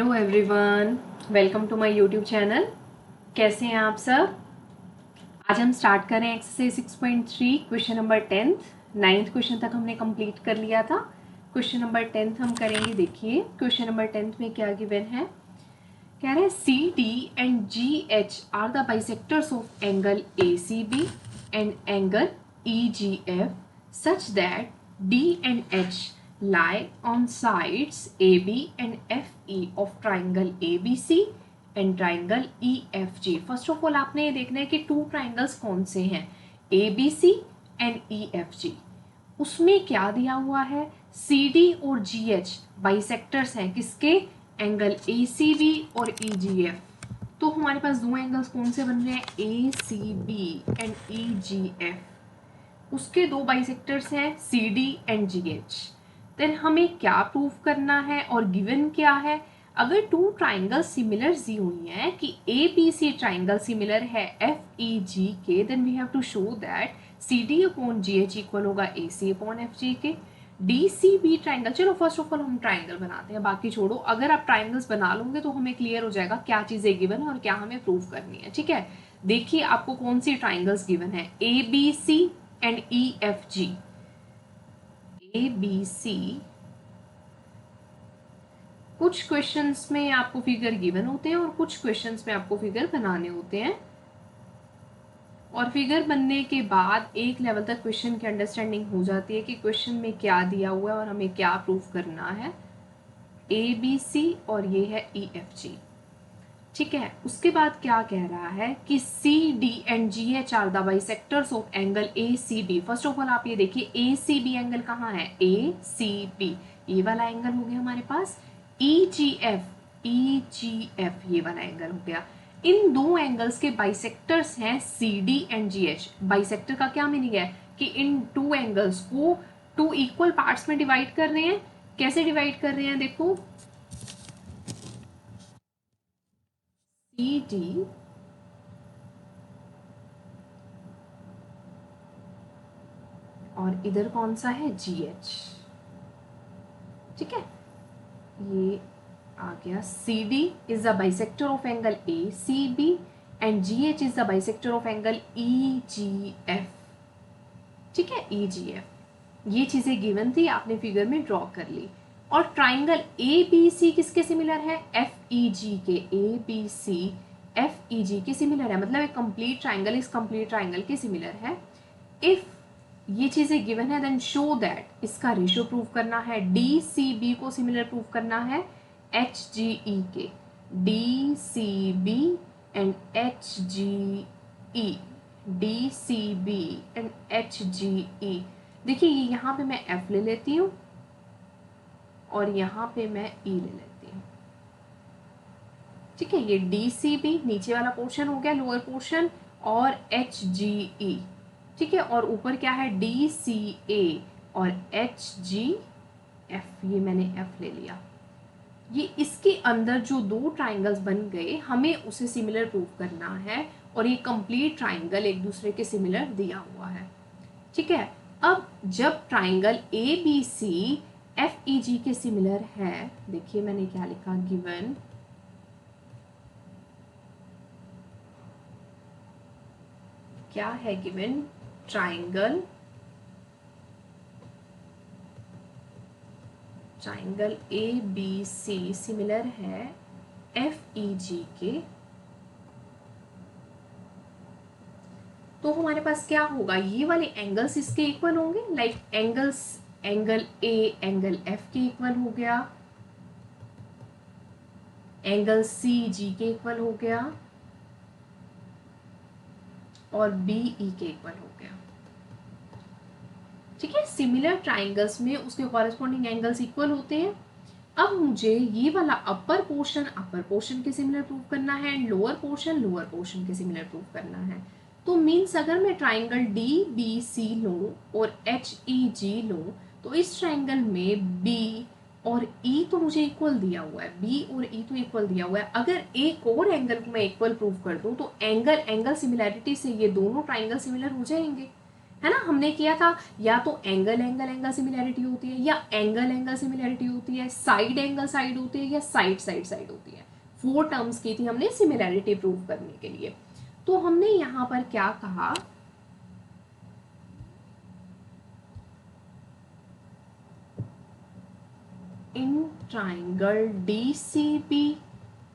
Hello everyone, welcome to my YouTube channel. कैसे हैं आप सब। आज हम स्टार्ट करें exercise 6.3 question number 10th। 9th question तक हमने कंप्लीट कर लिया था। क्वेश्चन नंबर 10th हम करेंगे। देखिए क्वेश्चन नंबर 10th में क्या गिवन है। कह रहे हैं C D and G H are the bisectors of angle A C B and angle E G F such that D and H lie on sides AB and FE of triangle ABC and triangle EFG। First of all आपने ये देखना है कि two triangles कौन से हैं, ABC and EFG। उसमें क्या दिया हुआ है, CD और GH बाइसेक्टर्स हैं किसके, एंगल ACB और EGF। तो हमारे पास दो एंगल्स कौन से बन रहे हैं, ACB एंड EGF। उसके दो बाइसेक्टर्स हैं CD एंड GH। देन हमें क्या प्रूव करना है और गिवन क्या है। अगर टू ट्राइंगल सिमिलर दी हुई हैं कि A B C triangle similar है एफ ई जी के, then we have to show that C D upon G H equal होगा A C upon F G के। डी सी बी ट्राइंगल, चलो first of all हम triangle बनाते हैं, बाकी छोड़ो। अगर आप ट्राइंगल्स बना लोगे तो हमें क्लियर हो जाएगा क्या चीज़ें गिवन है और क्या हमें प्रूव करनी है। ठीक है, देखिए आपको कौन सी ट्राइंगल्स गिवन है, A B C and E F G. A B C, कुछ क्वेश्चंस में आपको फिगर गिवन होते हैं और कुछ क्वेश्चंस में आपको फिगर बनाने होते हैं। और फिगर बनने के बाद एक लेवल तक क्वेश्चन की अंडरस्टैंडिंग हो जाती है कि क्वेश्चन में क्या दिया हुआ है और हमें क्या प्रूफ करना है। ए बी सी और ये है ई एफ जी। ठीक है, उसके बाद क्या कह रहा है कि C D and G H are the bisectors of angle A C B. First of all आप ये देखिए ए सी बी एंगल कहाँ है, ए सी बी, ये वाला एंगल हो गया हमारे पास। ई जी एफ ये वाला एंगल हो गया। इन दो एंगल्स के बाइसेक्टर्स हैं C D and G H. Bisector का क्या मीनिंग है कि इन टू एंगल्स को टू इक्वल पार्ट्स में डिवाइड कर रहे हैं। कैसे डिवाइड कर रहे हैं, देखो सी डी और इधर कौन सा है, जी एच। ठीक है, ये आ गया। C D is the bisector of angle A C B and G H is the bisector of angle E G F. ठीक है, ई जी एफ, ये चीजें गिवन थी, आपने फिगर में ड्रॉ कर ली। और ट्राइंगल ए बी सी किसके सिमिलर है, एफ ई जी के। ए B C F E G के सिमिलर है, मतलब एक कंप्लीट ट्राइंगल इस कंप्लीट ट्राइंगल के सिमिलर है। इफ ये चीजें गिवन है देन शो दैट, इसका रेशियो प्रूव करना है। डी सी बी को सिमिलर प्रूव करना है एच जी ई के, D C B and H G E, D C B and H G E. देखिए यहाँ पे मैं एफ ले लेती हूँ और यहाँ पे मैं ई ले लेती हूँ। ठीक है, ये डी सी बी नीचे वाला पोर्शन हो गया, लोअर पोर्शन, और एच जी ई। ठीक है, और ऊपर क्या है, डी सी ए और एच जी एफ, ये मैंने एफ ले लिया। ये इसके अंदर जो दो ट्राइंगल्स बन गए हमें उसे सिमिलर प्रूव करना है और ये कंप्लीट ट्राइंगल एक दूसरे के सिमिलर दिया हुआ है। ठीक है, अब जब triangle A B C F E G के सिमिलर है, देखिए मैंने क्या लिखा, गिवन क्या है, given triangle A B C similar है एफ ई जी के, तो हमारे पास क्या होगा, ये वाले एंगल्स इसके इक्वल होंगे। Like angle A angle F के इक्वल हो गया, एंगल सी जी के इक्वल हो गया और बी ई के इक्वल हो गया। ठीक है, सिमिलर ट्राइंगल्स में उसके कॉरेस्पॉन्डिंग एंगल्स इक्वल होते हैं। अब मुझे ये वाला अपर पोर्शन के सिमिलर प्रूव करना है एंड लोअर पोर्शन के सिमिलर प्रूव करना है। तो मीन्स अगर मैं ट्राइंगल डी बी सी लूँ और एच ई जी लूँ, तो इस ट्राइंगल में बी और ई तो मुझे इक्वल दिया हुआ है, बी और ई तो इक्वल दिया हुआ है। अगर एक और एंगल को मैं इक्वल प्रूव कर दूँ तो एंगल सिमिलैरिटी से ये दोनों ट्राइंगल सिमिलर हो जाएंगे। है ना, हमने किया था या तो एंगल एंगल एंगल सिमिलैरिटी होती है, या एंगल एंगल सिमिलैरिटी होती है, साइड एंगल साइड होती है, या साइड साइड साइड होती है। 4 टर्म्स की थी हमने सिमिलैरिटी प्रूव करने के लिए। तो हमने यहाँ पर क्या कहा, in triangle DCB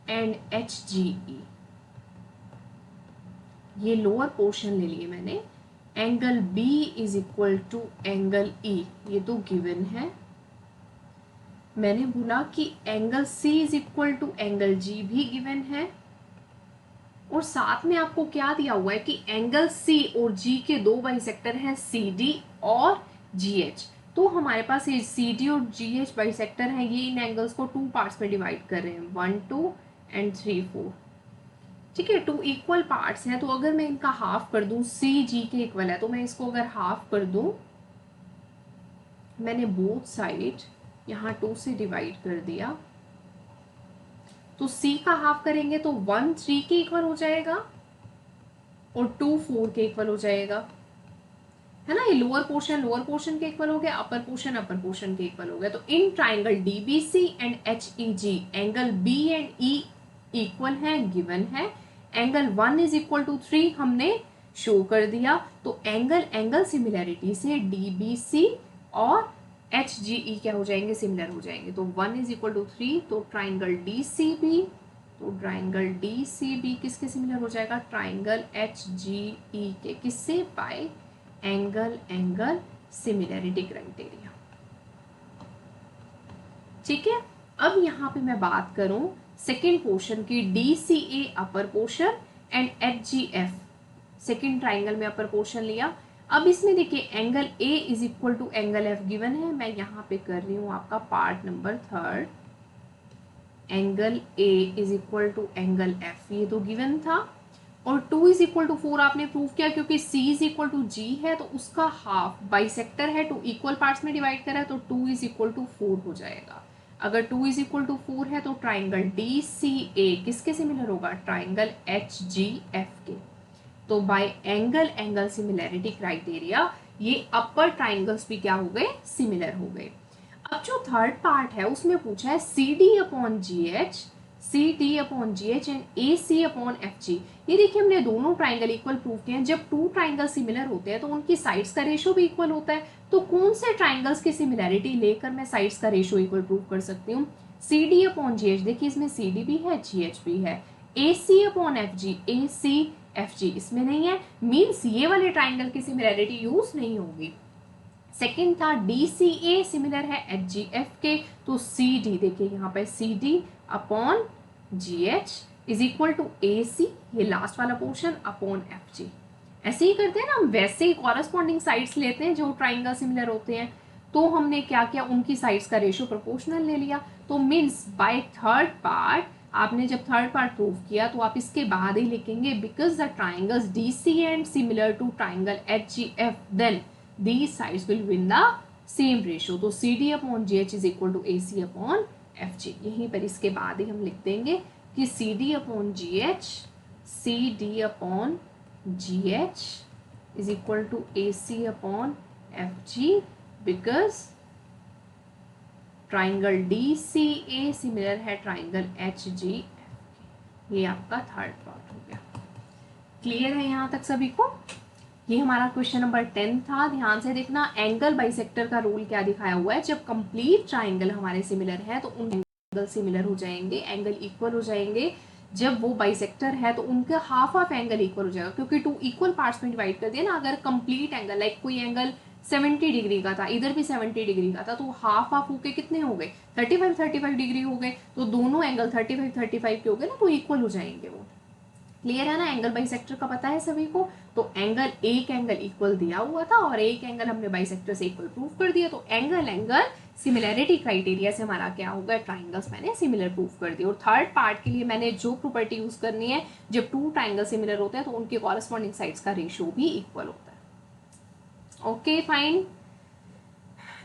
and HGE, ये लोअर पोर्शन ले लिए मैंने, angle B is equal to angle E, ये तो गिवन है। मैंने बोला कि angle C is equal to angle G भी गिवन है, और साथ में आपको क्या दिया हुआ है कि एंगल C और G के दो बाइसेक्टर हैं CD और GH। तो हमारे पास ये CD और GH बाइसेक्टर हैं, ये इन एंगल्स को 2 पार्ट्स में डिवाइड कर रहे हैं, 1 2 एंड 3 4। ठीक है, 2 इक्वल पार्ट्स हैं। तो अगर मैं इनका हाफ कर दूं, CG के इक्वल है, तो मैं इसको अगर हाफ कर दूं, मैंने बोथ साइड यहाँ 2 से डिवाइड कर दिया, तो C का हाफ करेंगे तो 1 3 के इक्वल हो जाएगा और 2 4 के इक्वल हो जाएगा, है ना। ये लोअर पोर्शन के इक्वल हो गया, अपर पोर्शन के इक्वल हो गया। तो in triangle DBC and HEG angle B and E equal है, गिवन है। एंगल 1 इज इक्वल टू 3 हमने शो कर दिया। तो एंगल एंगल सिमिलैरिटी से DBC और HGE क्या हो जाएंगे, सिमिलर हो जाएंगे। तो 1 इज इक्वल टू 3, तो ट्राइंगल DCB, तो ट्राइंगल DCB किसके सिमिलर हो जाएगा, ट्राइंगल HGE के, किससे, by angle angle similarity criteria. ठीक है, अब यहाँ पे मैं बात करूं सेकेंड पोर्शन की, DCA upper portion and HGF second triangle में अपर पोर्शन लिया। अब इसमें देखिए angle A is equal to angle F given है, मैं यहाँ पे कर रही हूँ आपका part number 3, angle A is equal to angle F, ये तो गिवन था। और 2 इज इक्वल टू 4 आपने प्रूव किया, क्योंकि C is equal to G है, तो उसका हाफ बाइसेक्टर है, 2 इक्वल पार्ट्स में डिवाइड करा है, तो 2 इज इक्वल टू 4 हो जाएगा। अगर 2 इज इक्वल टू 4 है तो ट्राइंगल DCA किसके सिमिलर होगा, ट्राइंगल HGF के। तो bye angle angle similarity criteria ये अपर ट्राइंगल्स भी क्या हो गए, सिमिलर हो गए। अब जो थर्ड पार्ट है उसमें पूछा है CD upon GH, CD upon GH and AC upon FG। ये देखिए हमने दोनों ट्राइंगल इक्वल प्रूव किए हैं। जब 2 ट्राइंगल सिमिलर होते हैं तो उनकी साइड्स का रेशियो भी इक्वल होता है। तो कौन से ट्राइंगल्स की सिमिलैरिटी लेकर मैं साइड्स का रेशियो इक्वल प्रूव कर सकती हूँ, CD अपॉन GH, देखिए इसमें CD भी है GH भी है। AC upon FG, AC FG इसमें नहीं है, मीन्स ये वाले ट्राइंगल की सिमिलैरिटी यूज नहीं होगी। सेकेंड था DCA सिमिलर है HGF के, तो CD देखिए यहाँ पे CD upon GH is equal to AC, ये लास्ट वाला पोर्शन, अपॉन FG। ऐसे ही करते हैं ना हम, वैसे ही कॉरस्पॉन्डिंग साइड्स लेते हैं जो ट्राइंगल सिमिलर होते हैं। तो हमने क्या किया, उनकी साइड्स का रेशियो प्रोपोर्शनल ले लिया। तो मीन्स बाय थर्ड पार्ट, आपने जब थर्ड पार्ट प्रूव किया तो आप इसके बाद ही लिखेंगे, because the triangles DC and similar to triangle HGF, then these sides will win the same ratio। तो CD upon GH is equal to AC upon FG। यहीं पर इसके बाद ही हम लिख देंगे कि CD upon GH, CD upon GH is equal to AC upon FG, because triangle DCA similar है ट्राइंगल HGF। ये आपका थर्ड पार्ट हो गया। क्लियर है यहाँ तक सभी को? ये हमारा क्वेश्चन नंबर 10 था। ध्यान से देखना, एंगल बाइसेक्टर का रोल क्या दिखाया हुआ है। जब कंप्लीट ट्राइंगल हमारे सिमिलर है तो उन एंगल सिमिलर हो जाएंगे, एंगल इक्वल हो जाएंगे। जब वो बाइसेक्टर है तो उनका हाफ ऑफ एंगल इक्वल हो जाएगा, क्योंकि 2 इक्वल पार्ट्स में डिवाइड कर दिया ना। अगर कंप्लीट एंगल, लाइक कोई एंगल 70 डिग्री का था, इधर भी 70 डिग्री का था, तो हाफ ऑफ होके कितने हो गए, 35 डिग्री हो गए। तो दोनों एंगल 35 के हो गए ना, तो इक्वल हो जाएंगे वो। क्लियर है ना, एंगल बाइसेक्टर का पता है सभी को। तो एंगल, एक एंगल इक्वल दिया हुआ था और एक एंगल हमने बाइसेक्टर से इक्वल प्रूव कर दिया। तो एंगल एंगल सिमिलैरिटी क्राइटेरिया से हमारा क्या होगा, ट्राइंगल्स मैंने सिमिलर प्रूव कर दिए। और थर्ड पार्ट के लिए मैंने जो प्रॉपर्टी यूज करनी है, जब 2 ट्राइंगल सिमिलर होते हैं तो उनके कॉरेस्पॉन्डिंग साइड्स का रेशियो भी इक्वल होता है। Okay fine,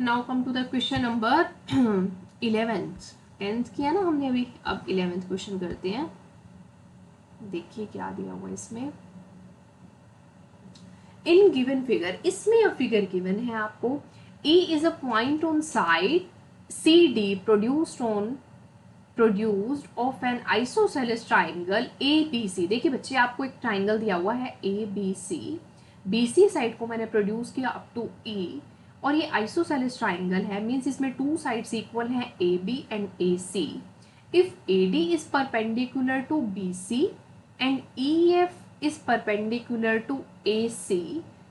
now come to the question number 11th। 10th किया ना हमने अभी, अब 11th क्वेश्चन करते हैं। देखिए क्या दिया हुआ इसमें, इन गिवन फिगर, इसमें अब फिगर गिवन है आपको, A is a point on side C D produced of an isosceles triangle ABC। देखिए बच्चे, आपको एक ट्राइंगल दिया हुआ है ABC, BC साइड को मैंने प्रोड्यूस किया अप टू E, और ये आइसोसेलेस ट्राइंगल है, मींस इसमें टू साइड्स इक्वल हैं AB and AC। If AD is perpendicular to BC and EF is perpendicular to AC,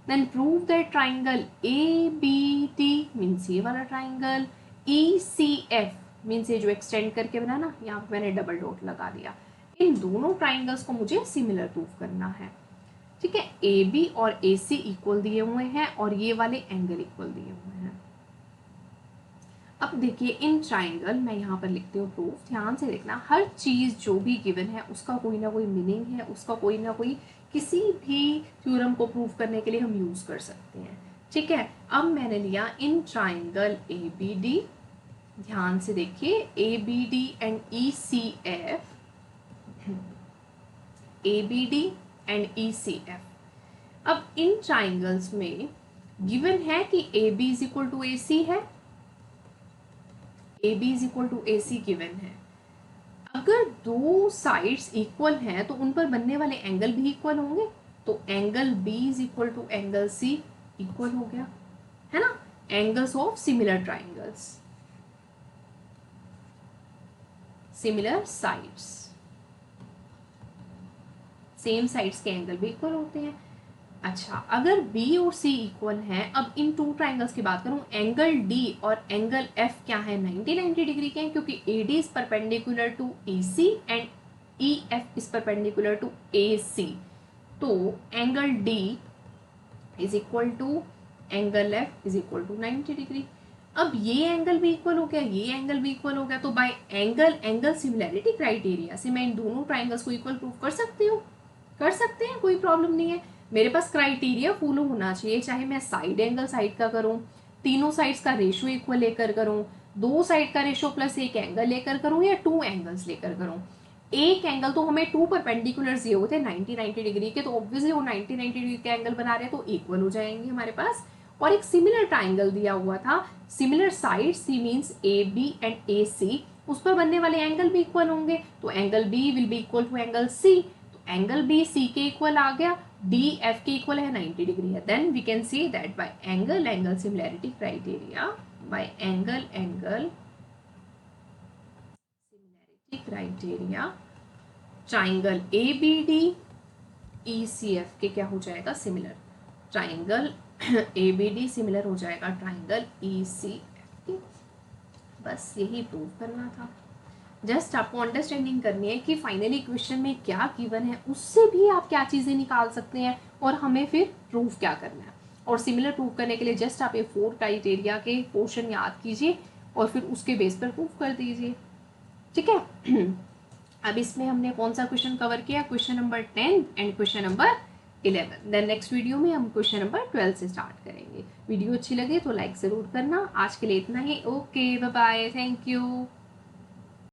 then prove that triangle ABD means ये वाला triangle, ECF means ये जो extend करके बना ना, यहाँ पे मैंने डबल डॉट लगा दिया, इन दोनों ट्राइंगल्स को मुझे सिमिलर प्रूफ करना है। ठीक है, ए बी और ए सी इक्वल दिए हुए हैं और ये वाले एंगल इक्वल दिए हुए हैं। अब देखिए इन ट्राइंगल, मैं यहाँ पर लिखती हूँ प्रूफ, ध्यान से देखना, हर चीज जो भी गिवन है उसका कोई ना कोई मीनिंग है, उसका कोई ना कोई, किसी भी थ्योरम को प्रूफ करने के लिए हम यूज कर सकते हैं। ठीक है, अब मैंने लिया इन ट्राइंगल ए बी डी, ध्यान से देखिए, A B D and E C F, A B D and E C F. अब इन ट्राइंगल्स में गिवन है कि A B is equal to A C है, A B is equal to A C given है। अगर दो sides equal हैं तो उन पर बनने वाले एंगल भी इक्वल होंगे, तो angle B is equal to angle C equal हो गया, है ना, angles of similar triangles, similar sides, same sides के एंगल भी इक्वल होते हैं। अच्छा, अगर B और C इक्वल हैं, अब इन टू ट्राइंगल्स की बात करूं, एंगल D और एंगल F क्या है, 90 डिग्री के हैं, क्योंकि AD is perpendicular to EC and EF is perpendicular to AC, तो angle D is equal to angle F is equal to 90 degree. अब ये एंगल भी इक्वल हो गया, ये एंगल भी इक्वल हो गया, तो बाय एंगल सिमिलैरिटी क्राइटेरिया से मैं इन दोनों ट्राइंगल्स को इक्वल प्रूफ कर सकती हूँ, कर सकते हैं, कोई प्रॉब्लम नहीं है। मेरे पास क्राइटेरिया फॉलो होना चाहिए, चाहे मैं साइड एंगल साइड का करूँ, तीनों साइड्स का रेशियो इक्वल लेकर करूँ, दो साइड का रेशियो प्लस एक एंगल लेकर करूँ, या टू एंगल्स लेकर करूँ। एक एंगल तो हमें टू परपेंडिकुलर्स दिए हुए थे 90 डिग्री के, तो ऑब्वियसली वो 90 डिग्री के एंगल बना रहे हैं तो इक्वल हो जाएंगे हमारे पास। और एक सिमिलर ट्राइंगल दिया हुआ था, similar sides means A B and A C, उस पर बनने वाले एंगल भी इक्वल होंगे, तो angle B will be equal to angle C, तो एंगल बी सी के इक्वल आ गया, डी एफ के इक्वल है 90 डिग्री है। Then we can see that by angle similarity criteria, by angle similarity criteria, triangle A B D E C F के क्या हो जाएगा, similar, triangle A B D similar हो जाएगा ट्राइंगल ई C F के। बस यही प्रूव करना था। जस्ट आपको अंडरस्टैंडिंग करनी है कि फाइनली क्वेश्चन में क्या गिवन है, उससे भी आप क्या चीज़ें निकाल सकते हैं और हमें फिर प्रूफ क्या करना है। और सिमिलर प्रूव करने के लिए जस्ट आप ये 4 क्राइटेरिया के पोर्शन याद कीजिए और फिर उसके बेस पर प्रूफ कर दीजिए। ठीक है, अब इसमें हमने कौन सा क्वेश्चन कवर किया, question number 10 and question number 11। Then next video में हम क्वेश्चन नंबर 12 से स्टार्ट करेंगे। वीडियो अच्छी लगे तो लाइक ज़रूर करना। आज के लिए इतना ही, okay bye bye, thank you.